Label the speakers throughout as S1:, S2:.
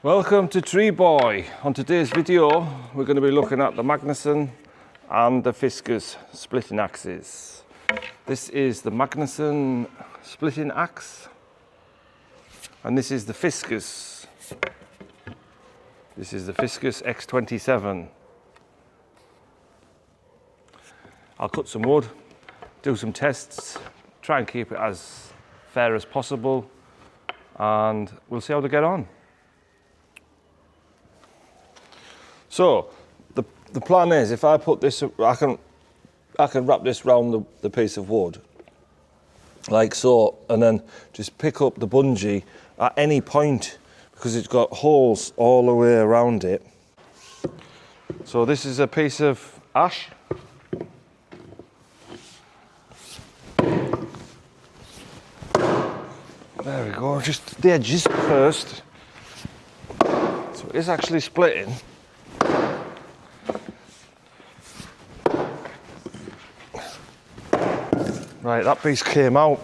S1: Welcome to Tree Boy. On today's video we're going to be looking at the Magnuson and the Fiskus splitting axes. This is the Magnuson splitting axe and this is the Fiskus. This is the Fiskus X27. I'll cut some wood, do some tests, try and keep it as fair as possible, and we'll see how they get on. So the plan is, if I put this, I can wrap this round the piece of wood like so, and then just pick up the bungee at any point because it's got holes all the way around it. So this is a piece of ash. There we go, just the edges first. So it is actually splitting. Right, that piece came out.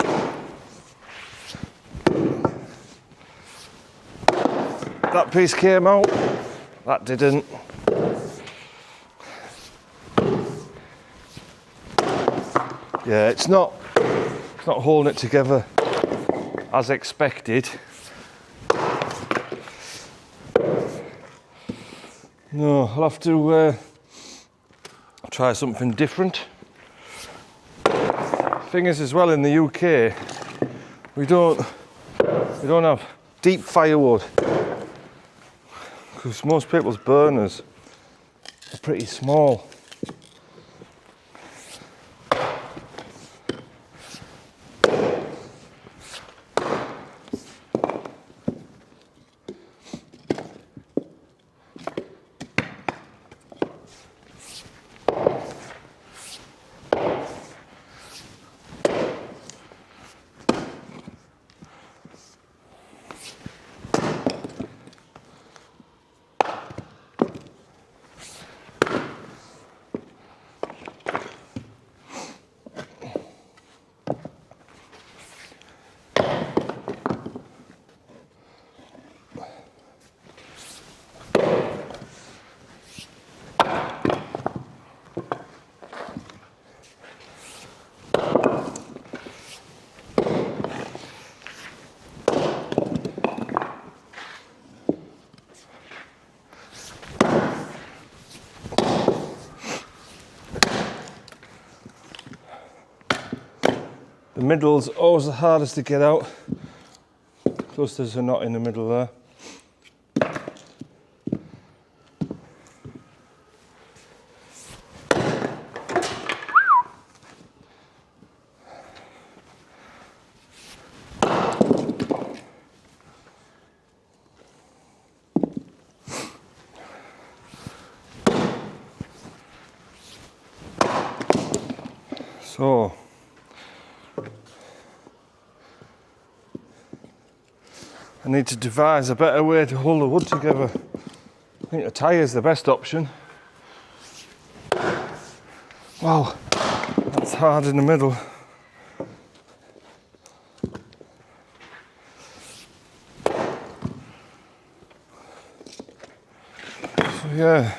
S1: That piece came out. That didn't. Yeah, it's not holding it together as expected. No, I'll have to try something different. Thing is, as well, in the UK, we don't have deep firewood because most people's burners are pretty small. The middle's always the hardest to get out. Plus there's a knot in the middle there. So I need to devise a better way to hold the wood together. I think a tyre is the best option. Wow, that's hard in the middle. So yeah.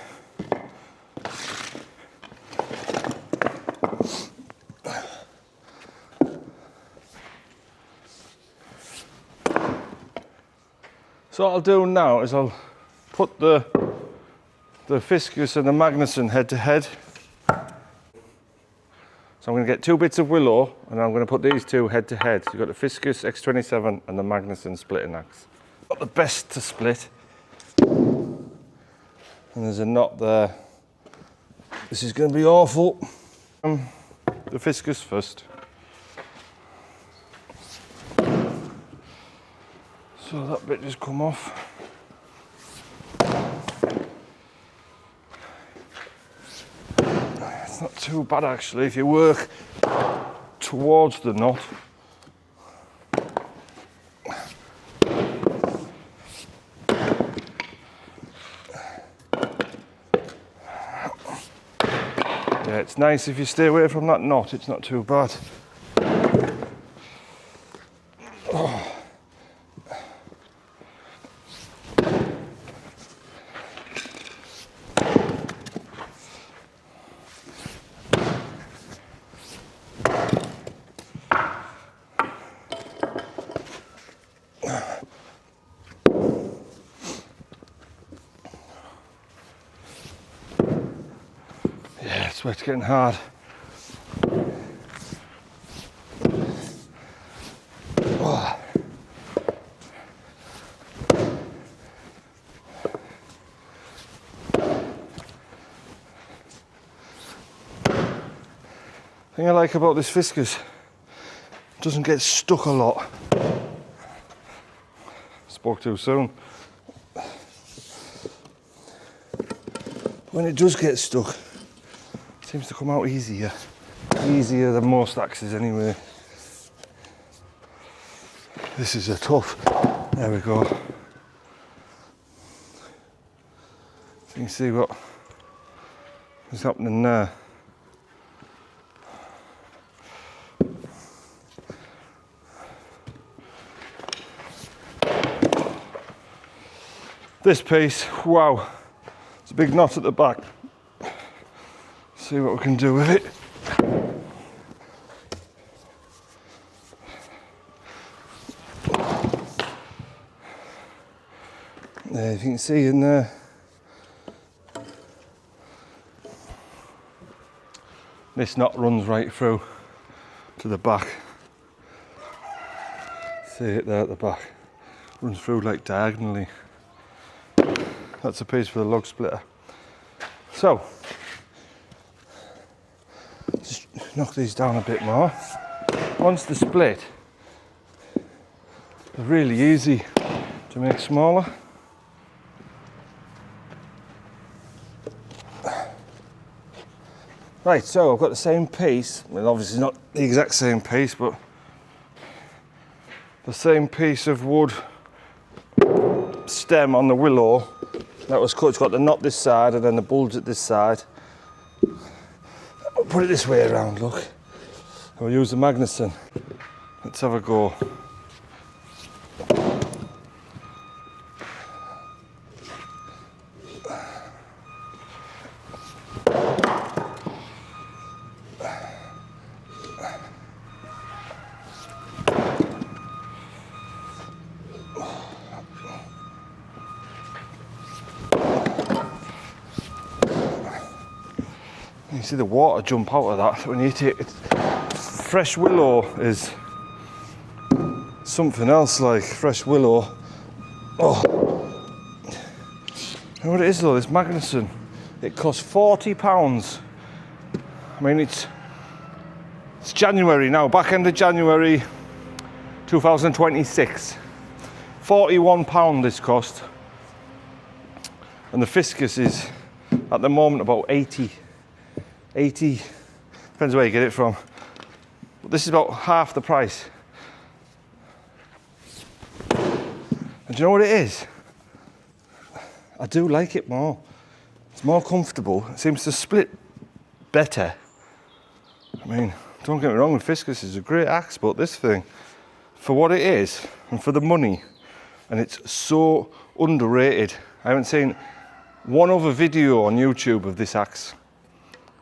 S1: So what I'll do now is I'll put the Fiskus and the Magnuson head to head. So I'm going to get two bits of willow and I'm going to put these two head to head. So you've got the Fiskus X27 and the Magnuson splitting axe. Got the best to split. And there's a knot there. This is going to be awful. The Fiskus first. So that bit just come off. It's not too bad actually if you work towards the knot. Yeah, it's nice if you stay away from that knot, it's not too bad. Sweat's getting hard. Oh. The thing I like about this viscous, it doesn't get stuck a lot. Spoke too soon. When it does get stuck, it seems to come out easier. Easier than most axes anyway. This is a tough. There we go. So you can see what is happening there. This piece, wow, it's a big knot at the back. See what we can do with it. There, you can see in there. This knot runs right through to the back. See it there at the back. Runs through like diagonally. That's a piece for the log splitter. So, just knock these down a bit more. Once they're split, they're really easy to make smaller. Right, so I've got the same piece, well obviously not the exact same piece, but the same piece of wood stem on the willow that was cut. It's got the knot this side and then the bulge at this side. I'll put it this way around, look. I'll use the magneson. Let's have a go. You see the water jump out of that when you hit it. Fresh willow is something else, like fresh willow. Oh, you know what it is though, this magneson, it costs £40. I mean, it's January now, back end of January 2026. £41 this cost. And the viscous is at the moment about 80, depends where you get it from. But this is about half the price. And do you know what it is? I do like it more. It's more comfortable. It seems to split better. I mean, don't get me wrong, the viscous is a great axe, but this thing, for what it is and for the money, and it's so underrated. I haven't seen one other video on YouTube of this axe.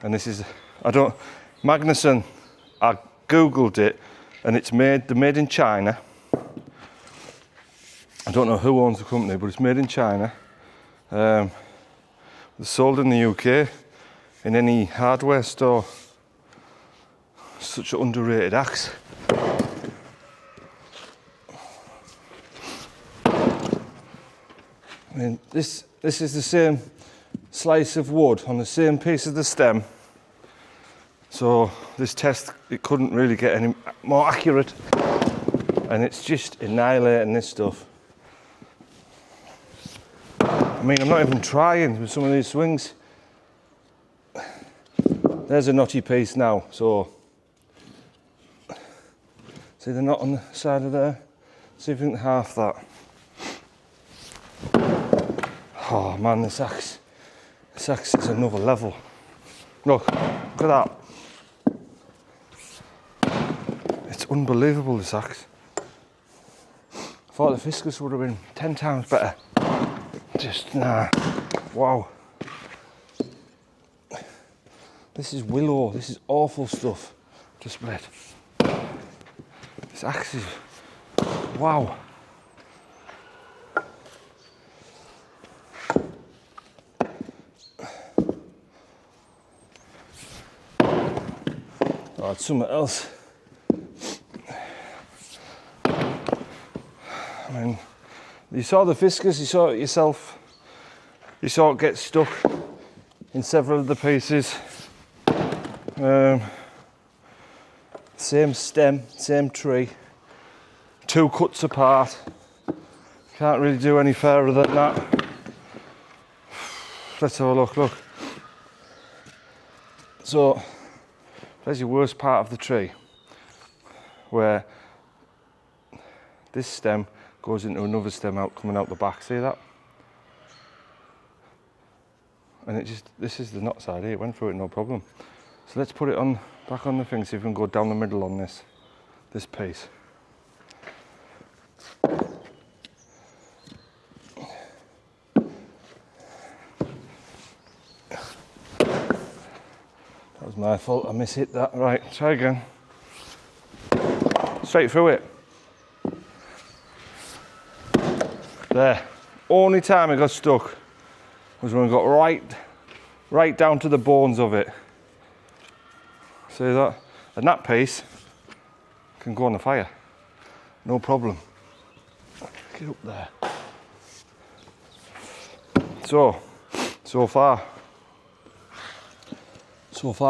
S1: And this is, magneson, I googled it, and they're made in China. I don't know who owns the company, but it's made in China. They're sold in the UK, in any hardware store. Such an underrated axe. I mean, this is the same slice of wood on the same piece of the stem. So this test, it couldn't really get any more accurate. And it's just annihilating this stuff. I mean, I'm not even trying with some of these swings. There's a knotty piece now, so. See the knot on the side of there? See if you can half that. Oh man, this axe is another level. Look at that. It's unbelievable, this axe. I thought the viscous would have been 10 times better. Just, nah, wow. This is willow, this is awful stuff to split. This axe is, wow. I'll add something else. I mean, you saw the viscous, you saw it yourself. You saw it get stuck in several of the pieces. Same stem, same tree, 2 cuts apart. Can't really do any fairer than that. Let's have a look. So, there's your worst part of the tree, where this stem goes into another stem coming out the back. See that? And this is the knot side here. It went through it no problem. So let's put it back on the thing, see if we can go down the middle on this piece. That was my fault, I mishit that. Right, try again. Straight through it. There. Only time it got stuck was when we got right down to the bones of it. See that? And that piece can go on the fire. No problem. Get up there. So far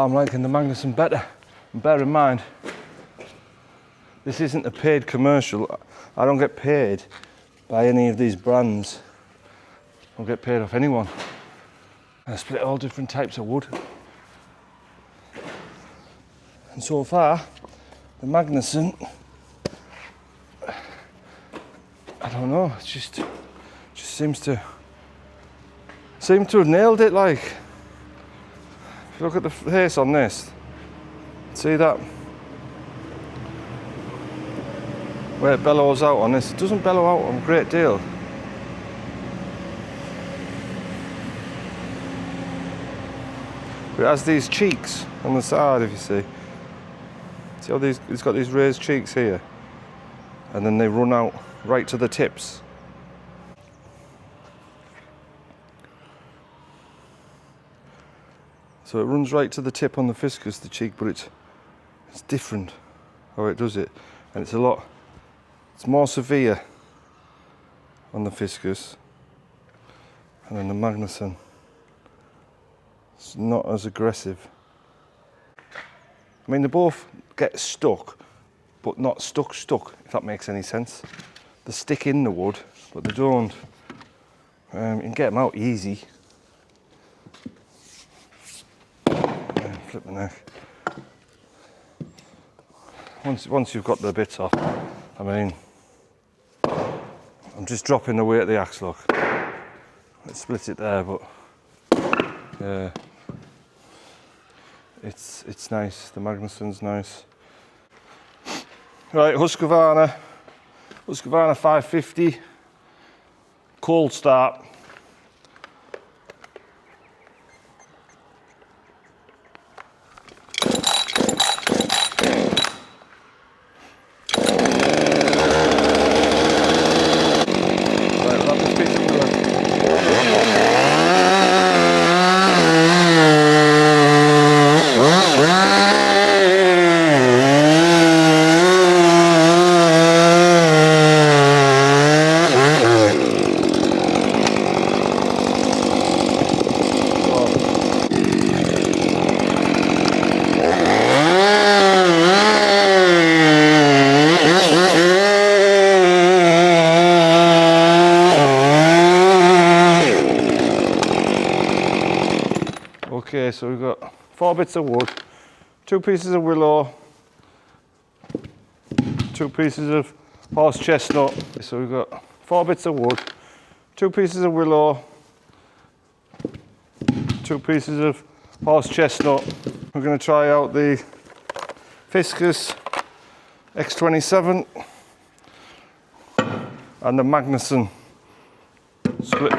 S1: I'm liking the Magnuson better. And bear in mind, this isn't a paid commercial. I don't get paid by any of these brands. I don't get paid off anyone. I split all different types of wood. And so far, the Magnuson, I don't know, it just seems to have nailed it. Like, if you look at the face on this, see that? Where it bellows out on this, it doesn't bellow out on a great deal. But it has these cheeks on the side, if you see. See how it's got these raised cheeks here, and then they run out right to the tips. So it runs right to the tip on the viscous, the cheek, but it's different how it does it, and it's more severe on the viscous, and then the Magnuson, it's not as aggressive. I mean, they both get stuck, but not stuck, if that makes any sense. They stick in the wood, but they don't. You can get them out easy. Flip the neck. Once you've got the bits off, I mean, I'm just dropping the weight of the axe, look. Let's split it there, but yeah. It's nice, the Magnuson's nice. Right, Husqvarna 550, cold start. Okay, so we've got 4 bits of wood, 2 pieces of willow, 2 pieces of horse chestnut. So we've got 4 bits of wood, 2 pieces of willow, 2 pieces of horse chestnut. We're going to try out the Viscous X27 and the Magnuson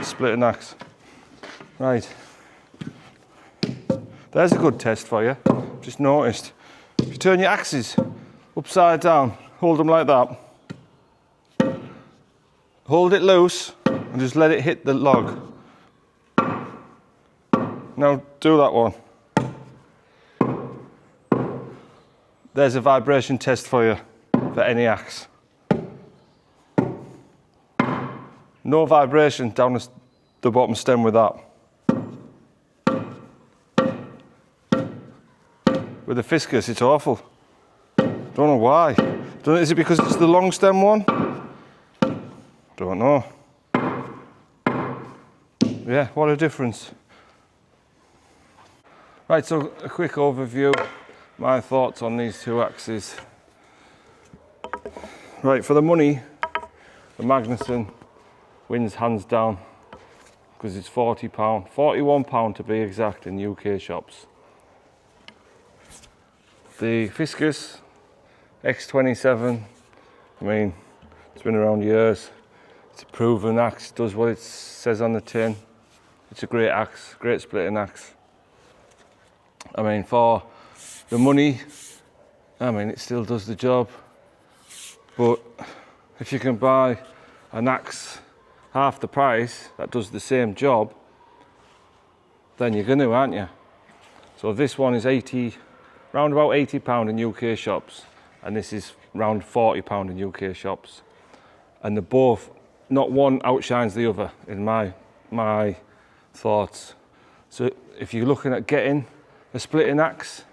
S1: splitting axe. Right. There's a good test for you. Just noticed. If you turn your axes upside down, hold them like that. Hold it loose and just let it hit the log. Now do that one. there's a vibration test for you for any axe. No vibration down the bottom stem with that. With the Fiscus, it's awful. Don't know why. Is it because it's the long stem one? Don't know. Yeah, what a difference. Right, so a quick overview. My thoughts on these two axes. Right, for the money, the Magnuson wins hands down because it's £40, £41 to be exact in UK shops. The Fiscus X27, I mean, it's been around years. It's a proven axe, does what it says on the tin. It's a great axe, great splitting axe. I mean, for the money, I mean, it still does the job. But if you can buy an axe half the price that does the same job, then you're gonna, aren't you? So this one is round about £80 in UK shops, and this is round £40 in UK shops. And they're both, not one outshines the other in my thoughts. So if you're looking at getting a splitting axe,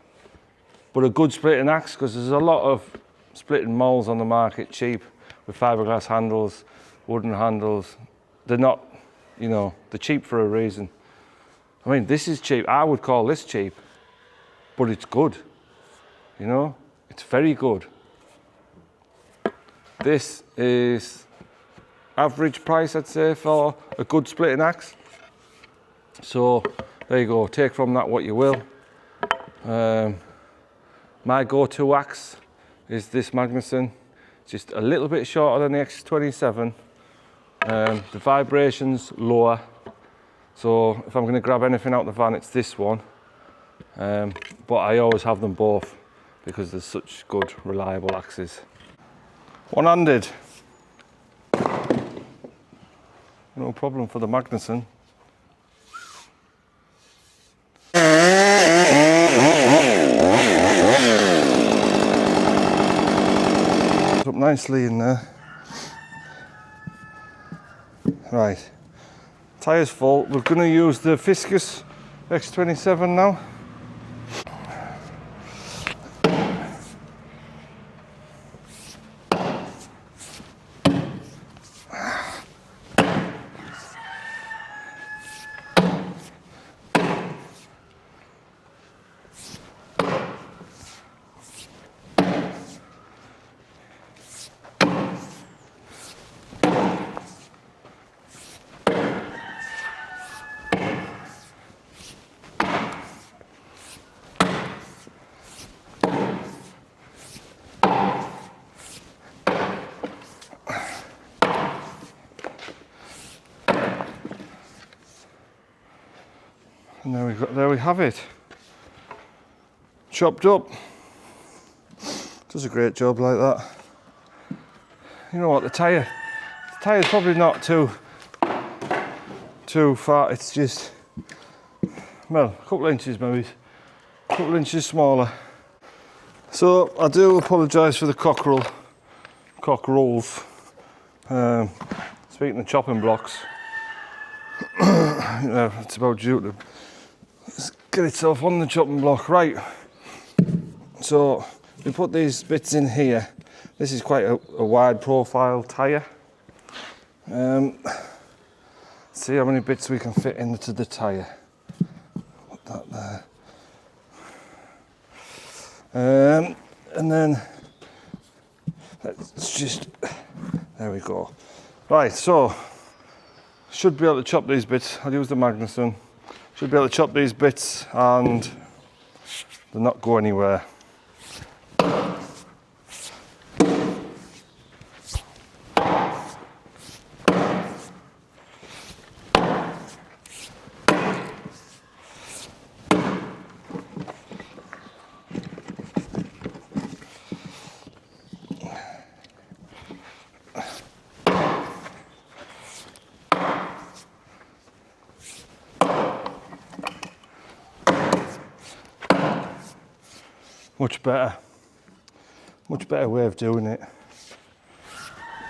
S1: but a good splitting axe, because there's a lot of splitting mauls on the market, cheap, with fiberglass handles, wooden handles. They're not, you know, they're cheap for a reason. I mean, this is cheap. I would call this cheap, but it's good. You know, it's very good. This is average price, I'd say, for a good splitting axe. So there you go, take from that what you will. My go-to axe is this Magnuson, just a little bit shorter than the X27. The vibration's lower, so if I'm going to grab anything out the van, it's this one. But I always have them both because they're such good, reliable axes. One-handed, no problem for the Magnuson. Up nicely in there. Right, tyres full. We're going to use the Fiscus X27 now. And there we have it. Chopped up. Does a great job like that. You know what, the tire's probably not too far. It's just, well, a couple of inches maybe, a couple of inches smaller. So I do apologise for the cock rolls. Speaking of chopping blocks, you know, it's about due to get itself on the chopping block. Right, so we put these bits in here. This is quite a wide profile tyre. See how many bits we can fit into the tyre. Put that there. And then let's just, there we go. Right, so should be able to chop these bits. I'll use the Magnuson. Should be able to chop these bits and they'll not go anywhere. Much better. much better way of doing it.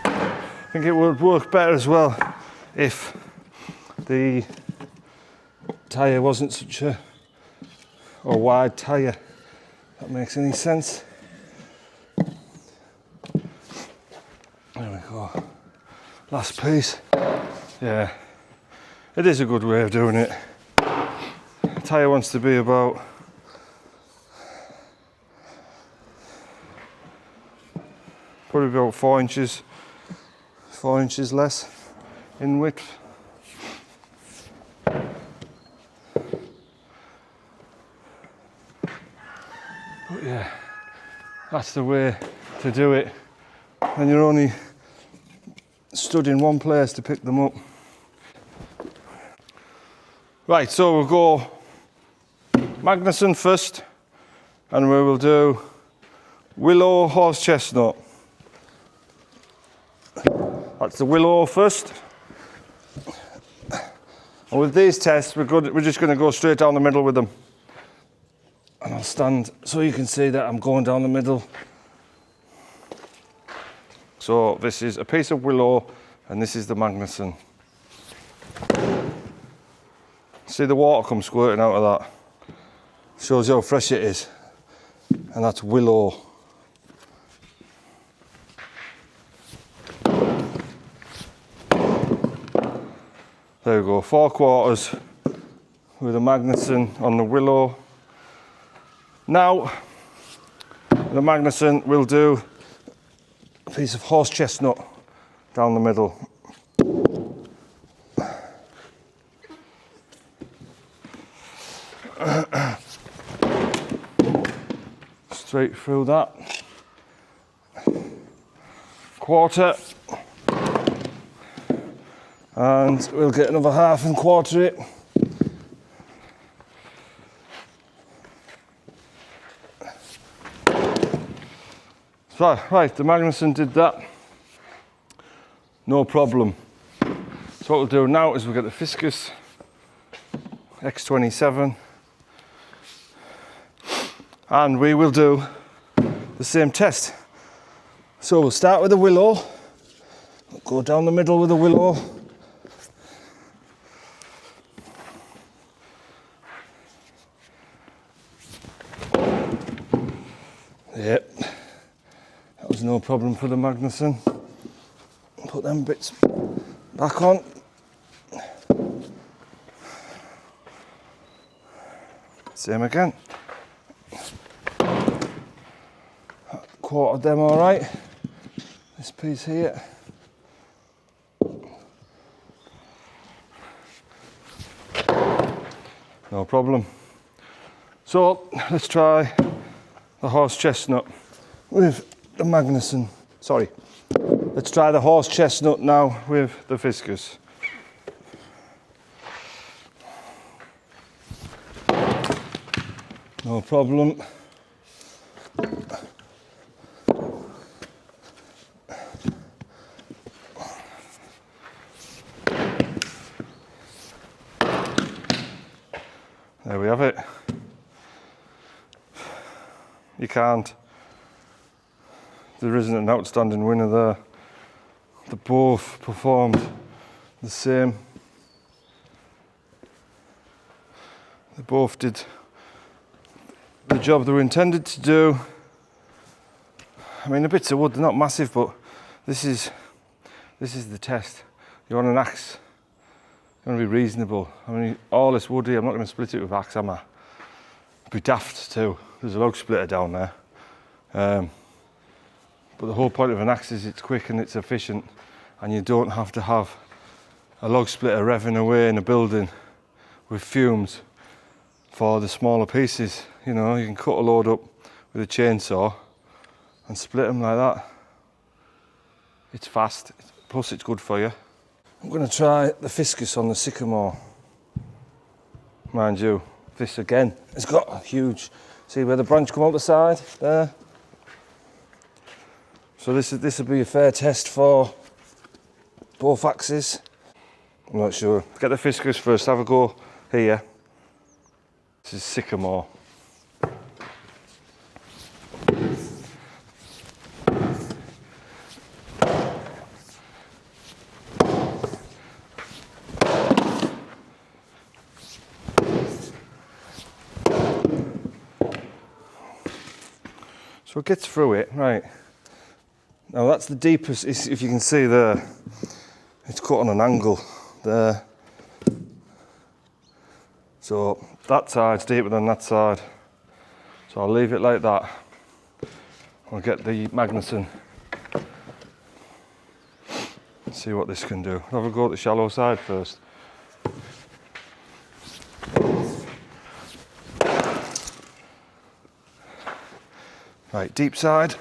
S1: I think it would work better as well if the tyre wasn't such a wide tyre. If that makes any sense. There we go. Last piece. Yeah, it is a good way of doing it. The tyre wants to be about probably about 4 inches less in width. But yeah, that's the way to do it. And you're only stood in one place to pick them up. Right, so we'll go Magnuson first, and we will do willow horse chestnut. That's the willow first. And with these tests, we're just going to go straight down the middle with them. And I'll stand so you can see that I'm going down the middle. So this is a piece of willow, and this is the Magnuson. See the water come squirting out of that? Shows you how fresh it is. And that's willow. There we go, 4/4 with a Magnuson on the willow. Now, the Magnuson will do a piece of horse chestnut down the middle. Straight through that. 1/4. And we'll get another 1/2 and 1/4 it. So, right, the Magnuson did that. No problem. So what we'll do now is we'll get the Fiscus X27 and we will do the same test. So we'll start with the willow, we'll go down the middle with the willow. Yep, that was no problem for the Magnuson. Put them bits back on. Same again. Quartered them all right. This piece here. No problem. So let's try the horse chestnut with the Magnuson. Sorry. Let's try the horse chestnut now with the Fiscus. No problem. There we have it. You can't. There isn't an outstanding winner there. They both performed the same. They both did the job they were intended to do. I mean, the bits of wood, they're not massive, but this is the test. You're on an axe. You want to be reasonable. I mean, all this wood here, I'm not going to split it with axe hammer. It'd be daft too. There's a log splitter down there. But the whole point of an axe is it's quick and it's efficient, and you don't have to have a log splitter revving away in a building with fumes for the smaller pieces. You know, you can cut a load up with a chainsaw and split them like that. It's fast, plus it's good for you. I'm going to try the Fiscus on the sycamore. Mind you, this again has got a huge, see where the branch come out the side there? So this will be a fair test for both axes. I'm not sure. Get the Fiscus first, have a go here. This is sycamore. So it gets through it, right. Now that's the deepest, if you can see there, it's cut on an angle there. So that side's deeper than that side. So I'll leave it like that. I'll get the magneson. See what this can do. I'll have a go at the shallow side first. Right, deep side.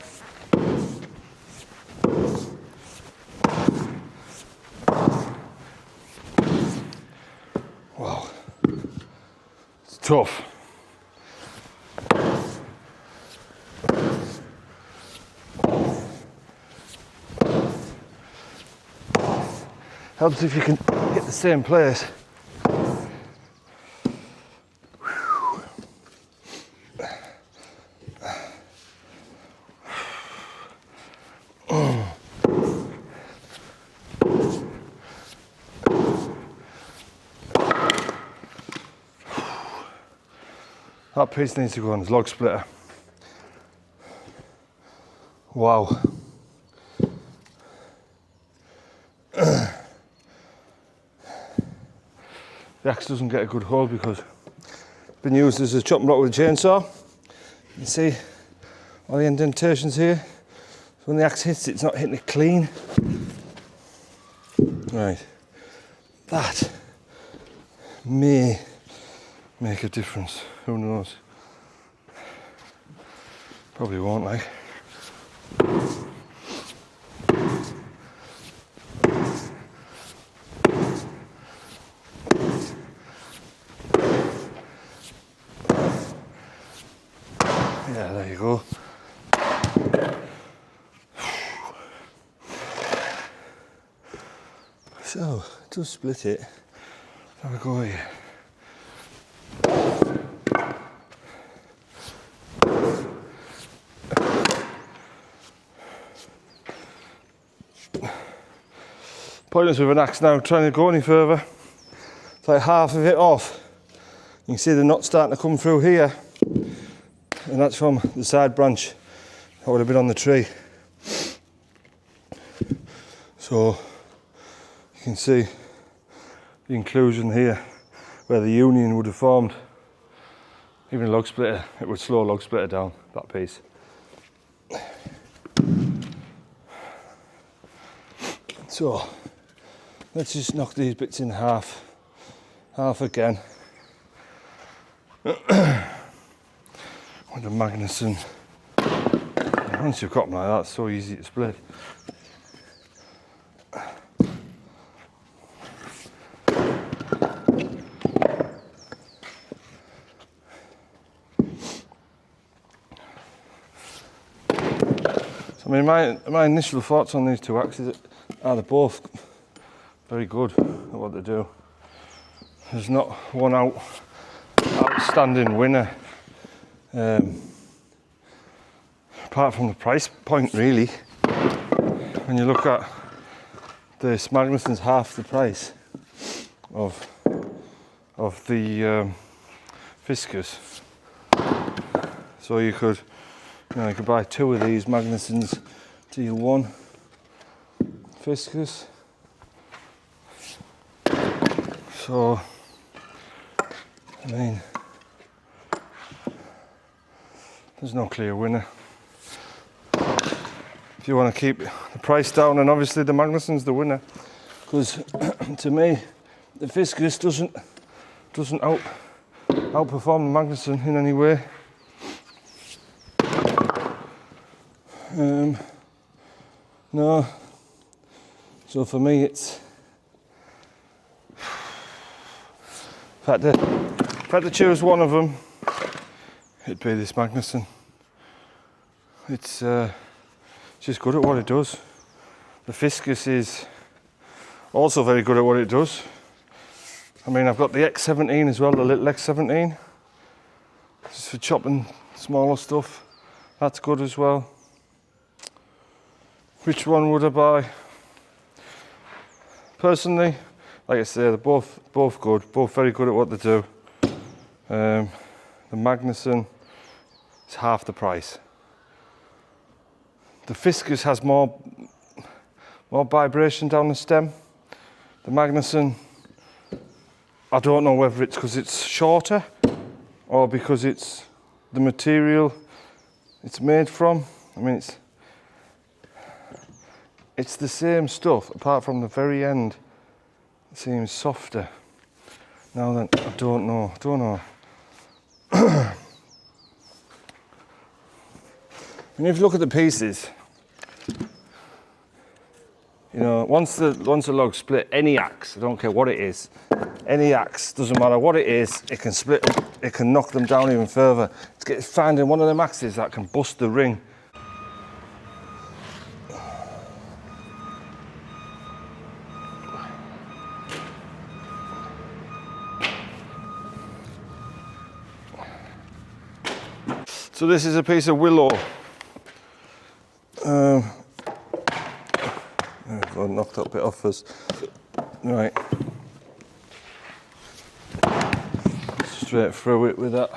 S1: Wow, it's tough. Helps if you can hit the same place. That piece needs to go on his log splitter. Wow. The axe doesn't get a good hold because it's been used as a chopping block with a chainsaw. You see all the indentations here. So when the axe hits it, it's not hitting it clean. Right. That may make a difference. Who knows? Probably won't, like. Yeah, there you go. So, it does split it. Let's have a go here. Pointless with an axe now, trying to go any further. It's like half of it off. You can see the knot starting to come through here. And that's from the side branch that would have been on the tree. So you can see the inclusion here where the union would have formed. Even a log splitter, it would slow a log splitter down, that piece. So let's just knock these bits in half again. With the magneson. Once you've got them like that, it's so easy to split. So, I mean, my initial thoughts on these two axes are they're both very good at what they do. There's not one outstanding winner. Apart from the price point, really. When you look at this magneson's half the price of the Fiscus. So you could buy two of these magnesons to your one Fiscus. So I mean, there's no clear winner. If you want to keep the price down, and obviously the magneson's the winner, because to me the Fiscus doesn't outperform the magneson in any way. No. So for me, it's if I had to choose one of them, it'd be this magneson. It's just good at what it does. The Fiscus is also very good at what it does. I mean, I've got the X17 as well, the little X17. Just for chopping smaller stuff. That's good as well. Which one would I buy? Personally, like I say, they're both good, both very good at what they do. The magneson is half the price. the Fiscus has more vibration down the stem. The Magnuson, I don't know whether it's because it's shorter or because it's the material it's made from. I mean, it's the same stuff, apart from the very end. It seems softer. Now then, I don't know. And if you look at the pieces, you know, once the log's split, any axe, I don't care what it is, any axe, doesn't matter what it is, it can split them, it can knock them down even further. It's finding one of them axes that can bust the ring. So this is a piece of willow. I've knocked that bit off us. Right. Straight through it with that.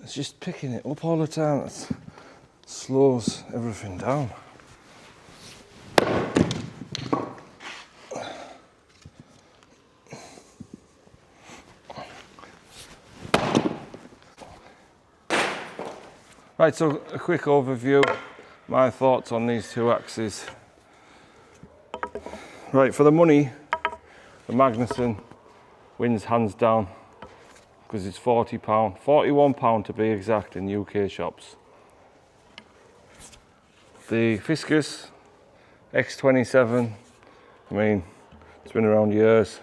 S1: It's just picking it up all the time. That slows everything down. Right, so a quick overview, my thoughts on these two axes. Right, for the money, the Magnuson wins hands down because it's £40, £41 to be exact in UK shops. The Fiscus X27, I mean, it's been around years.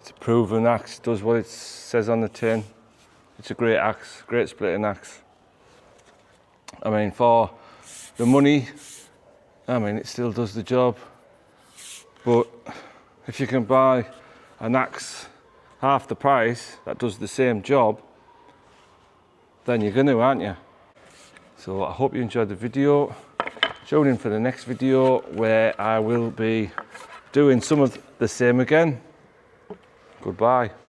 S1: It's a proven axe, does what it says on the tin. It's a great axe, great splitting axe. I mean, for the money, I mean, it still does the job. But if you can buy an axe half the price that does the same job, then you're going to, aren't you? So I hope you enjoyed the video. Tune in for the next video where I will be doing some of the same again. Goodbye.